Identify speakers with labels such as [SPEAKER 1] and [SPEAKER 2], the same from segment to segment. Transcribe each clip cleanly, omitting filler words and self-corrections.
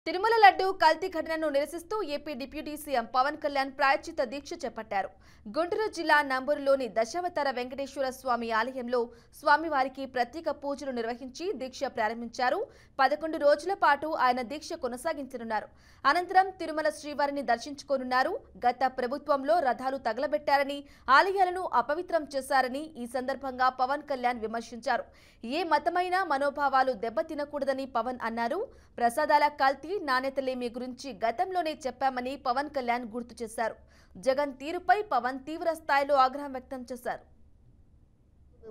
[SPEAKER 1] తిరుమల లడ్డు కల్తీ ఘటనను నిరసిస్తూ AP deputy CM Pawan Kalyan ప్రాయశ్చిత్త దీక్ష చేపట్టారు. గుంటూరు జిల్లా నంబూరులోని దశావతార వెంకటేశ్వర స్వామి ఆలయంలో స్వామివారికి ప్రత్యేక పూజలు నిర్వహించి దీక్ష ప్రారంభించారు. 11 రోజుల పాటు ఆయన దీక్ష కొనసాగించనున్నారు. అనంతరం తిరుమల శ్రీవారిని దర్శించుకోనున్నారు. గత ప్రభుత్వంలో రథాలు తగలబెట్టారని, ఆలయాలను అపవిత్రం చేశారని ఈ సందర్భంగా పవన్ కళ్యాణ్ విమర్శించారు. ఏ మతమైన మనోభావాలు దెబ్బతినకూడదని పవన్ అన్నారు. ప్రసాదాల కల్తీ, నాణ్యతలేమి గురించి గతంలోనే చెప్పామని పవన్ కళ్యాణ్ గుర్తు చేశారు. జగన్ తీరుపై పవన్ తీవ్ర స్థాయిలో ఆగ్రహం వ్యక్తం చేశారు.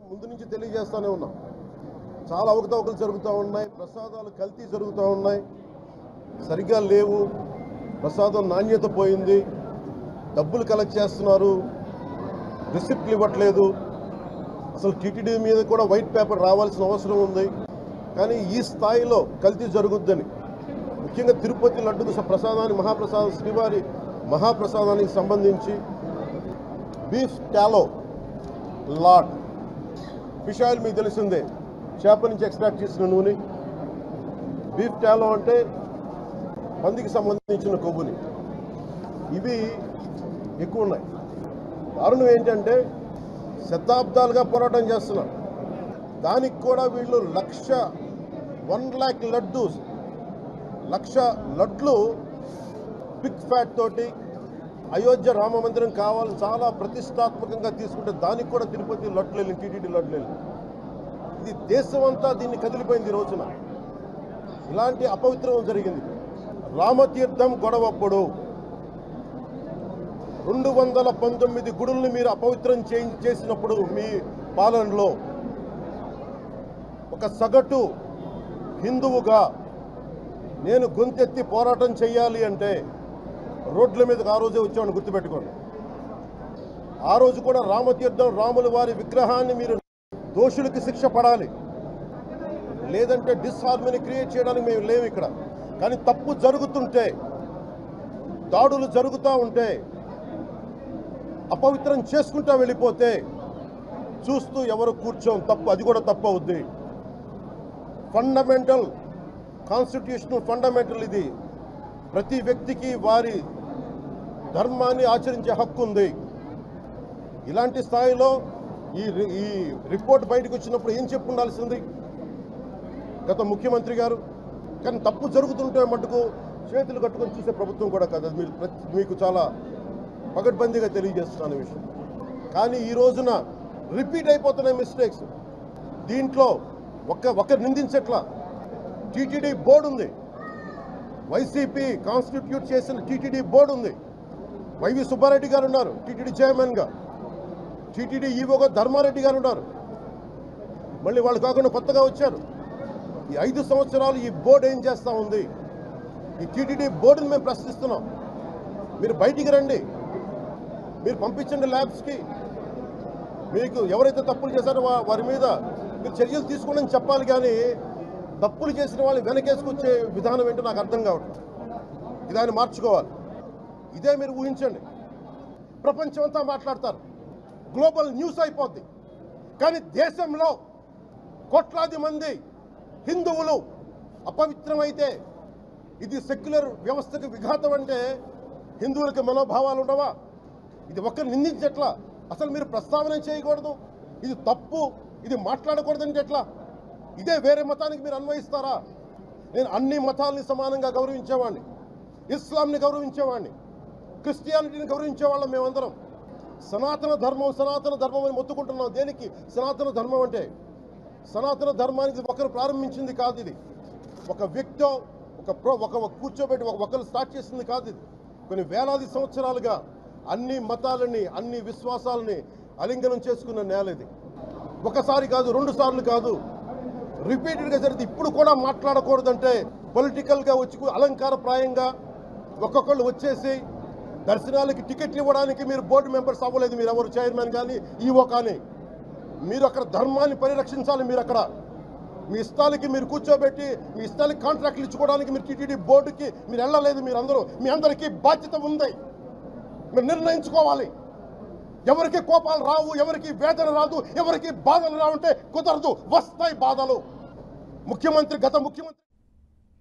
[SPEAKER 2] ముందు నుంచి తెలియజేస్తానే ఉన్నాం, చాలా అవకతవకలు జరుగుతూ ఉన్నాయి, ప్రసాదాలు కల్తీ జరుగుతూ ఉన్నాయి, సరిగ్గా లేవు, ప్రసాదం నాణ్యత పోయింది, డబ్బులు కలెక్ట్ చేస్తున్నారు, రిసిప్ట్లు ఇవ్వట్లేదు, అసలు టీటీడీ మీద కూడా వైట్ పేపర్ రావాల్సిన అవసరం ఉంది. కానీ ఈ స్థాయిలో కల్తీ జరుగుద్దని, ముఖ్యంగా తిరుపతి లడ్డుకు ప్రసాదాన్ని మహాప్రసాదం శ్రీవారి మహాప్రసాదానికి సంబంధించి బీఫ్ టాలో లాట్ ఫిష్ ఆయిల్ మీకు తెలిసిందే, చేప నుంచి ఎక్స్ట్రాక్ట్ చేసిన నూనె. బీఫ్ టాలో అంటే పందికి సంబంధించిన కొవ్వుని, ఇవి ఎక్కువ ఉన్నాయి. కారణం ఏంటంటే శతాబ్దాలుగా పోరాటం చేస్తున్నారు. దానికి కూడా వీళ్ళు 1,00,000 లడ్డు, 1,00,000 లడ్లు బిగ్ ఫ్యాట్ తోటి అయోధ్య రామ మందిరం కావాలని చాలా ప్రతిష్టాత్మకంగా తీసుకుంటే దానికి కూడా తిరుపతి లడ్లు వెళ్ళి, టీటీడీ లడ్లు వెళ్ళి, ఇది దేశం అంతా దీన్ని కదిలిపోయింది. ఈ రోజున ఇలాంటి అపవిత్రం జరిగింది. రామతీర్థం గొడవప్పుడు 219 గుడుల్ని మీరు అపవిత్రం చేసినప్పుడు మీ పాలనలో ఒక సగటు హిందువుగా నేను గొంతెత్తి పోరాటం చేయాలి అంటే రోడ్ల మీదకి ఆ రోజే వచ్చామని గుర్తుపెట్టుకోండి. ఆ రోజు కూడా రామతీర్థం రాముల వారి విగ్రహాన్ని మీరు దోషులకి శిక్ష పడాలి, లేదంటే డిస్హార్మనీ క్రియేట్ చేయడానికి మేము లేవు ఇక్కడ. కానీ తప్పు జరుగుతుంటే, దాడులు జరుగుతూ ఉంటే, అపవిత్రం చేసుకుంటూ వెళ్ళిపోతే చూస్తూ ఎవరు కూర్చోం, తప్పు, అది కూడా తప్పు అవుద్ది. ఫండమెంటల్, కాన్స్టిట్యూషనల్ ఫండమెంటల్ ఇది. ప్రతి వ్యక్తికి వారి ధర్మాన్ని ఆచరించే హక్కు ఉంది. ఇలాంటి స్థాయిలో ఈ రిపోర్ట్ బయటకు వచ్చినప్పుడు ఏం చెప్పు ఉండాల్సింది గత ముఖ్యమంత్రి గారు. కానీ తప్పు జరుగుతుంటే మటుకు చేతులు కట్టుకొని చూసే ప్రభుత్వం కూడా కాదు. మీకు చాలా పగడ్బందీగా తెలియజేస్తున్నాను ఈ విషయం. కానీ ఈ రోజున రిపీట్ అయిపోతున్నాయి మిస్టేక్స్. దీంట్లో ఒకరు నిందించట్లా. టీటీడీ బోర్డు ఉంది, వైసీపీ కాన్స్టిట్యూట్ చేసిన టీటీడీ బోర్డు ఉంది. వైవి సుబ్బారెడ్డి గారు ఉన్నారు టీటీడీ చైర్మన్గా, టీటీడీ ఈవోగా ధర్మారెడ్డి గారు ఉన్నారు. మళ్ళీ వాళ్ళు కాకుండా కొత్తగా వచ్చారు. ఈ 5 సంవత్సరాలు ఈ బోర్డు ఏం చేస్తూ ఉంది? ఈ టీటీడీ బోర్డుని మేము ప్రశ్నిస్తున్నాం. మీరు బయటికి రండి, మీరు పంపించండి ల్యాబ్స్కి. మీకు ఎవరైతే తప్పులు చేశారో వారి మీద మీరు చర్యలు తీసుకోండి అని చెప్పాలి. కానీ తప్పులు చేసిన వాళ్ళు వెనకేసుకొచ్చే విధానం ఏంటో నాకు అర్థం కావట్లేదు. ఇదాన్ని మార్చుకోవాలి. ఇదే మీరు ఊహించండి, ప్రపంచం అంతా మాట్లాడతారు, గ్లోబల్ న్యూస్ అయిపోద్ది. కానీ దేశంలో కోట్లాది మంది హిందువులు అపవిత్రమైతే, ఇది సెక్యులర్ వ్యవస్థకు విఘాతం అంటే హిందువులకి మనోభావాలు ఉండవా? ఇది ఒక్కరు నిందించట్లా. అసలు మీరు ప్రస్తావన చేయకూడదు, ఇది తప్పు, ఇది మాట్లాడకూడదంటే ఎట్లా? ఇదే వేరే మతానికి మీరు అన్వయిస్తారా? నేను అన్ని మతాలని సమానంగా గౌరవించేవాడిని, ఇస్లాంని గౌరవించేవాడిని, క్రిస్టియానిటీని గౌరవించేవాళ్ళం. మేమందరం సనాతన ధర్మం అని మొత్తుకుంటున్నాం. దేనికి సనాతన ధర్మం అంటే? సనాతన ధర్మానికి ఒకరు ప్రారంభించింది కాదు. ఇది ఒక వ్యక్తో ఒక కూర్చోబెట్టి ఒకరు స్టార్ట్ చేసింది కాదు. ఇది కొన్ని వేలాది సంవత్సరాలుగా అన్ని మతాలని, అన్ని విశ్వాసాలని అలింగనం చేసుకున్న నేల ఇది. ఒకసారి కాదు, 2 సార్లు కాదు, రిపీటెడ్గా జరిగింది. ఇప్పుడు కూడా మాట్లాడకూడదంటే పొలిటికల్గా వచ్చి అలంకారప్రాయంగా ఒక్కొక్కళ్ళు వచ్చేసి దర్శనాలకి టికెట్లు ఇవ్వడానికి మీరు బోర్డు మెంబర్స్ అవ్వలేదు. మీరు ఎవరు చైర్మన్ కానీ ఈవో కానీ, మీరు అక్కడ ధర్మాన్ని పరిరక్షించాలి. మీరు అక్కడ మీ ఇష్టాలకి మీరు కూర్చోబెట్టి మీ ఇష్టాలకి కాంట్రాక్ట్లు ఇచ్చుకోవడానికి మీరు టీటీడీ బోర్డుకి మీరు వెళ్ళలేదు. మీరందరూ, మీ అందరికీ బాధ్యత ఉంది. మీరు నిర్ణయించుకోవాలి. ఎవరికి కోపాలు రావు, ఎవరికి వేదన రాదు, ఎవరికి బాధలు రావుంటే కుదరదు. వస్తాయి బాధలు. గత ముఖ్యమంత్రి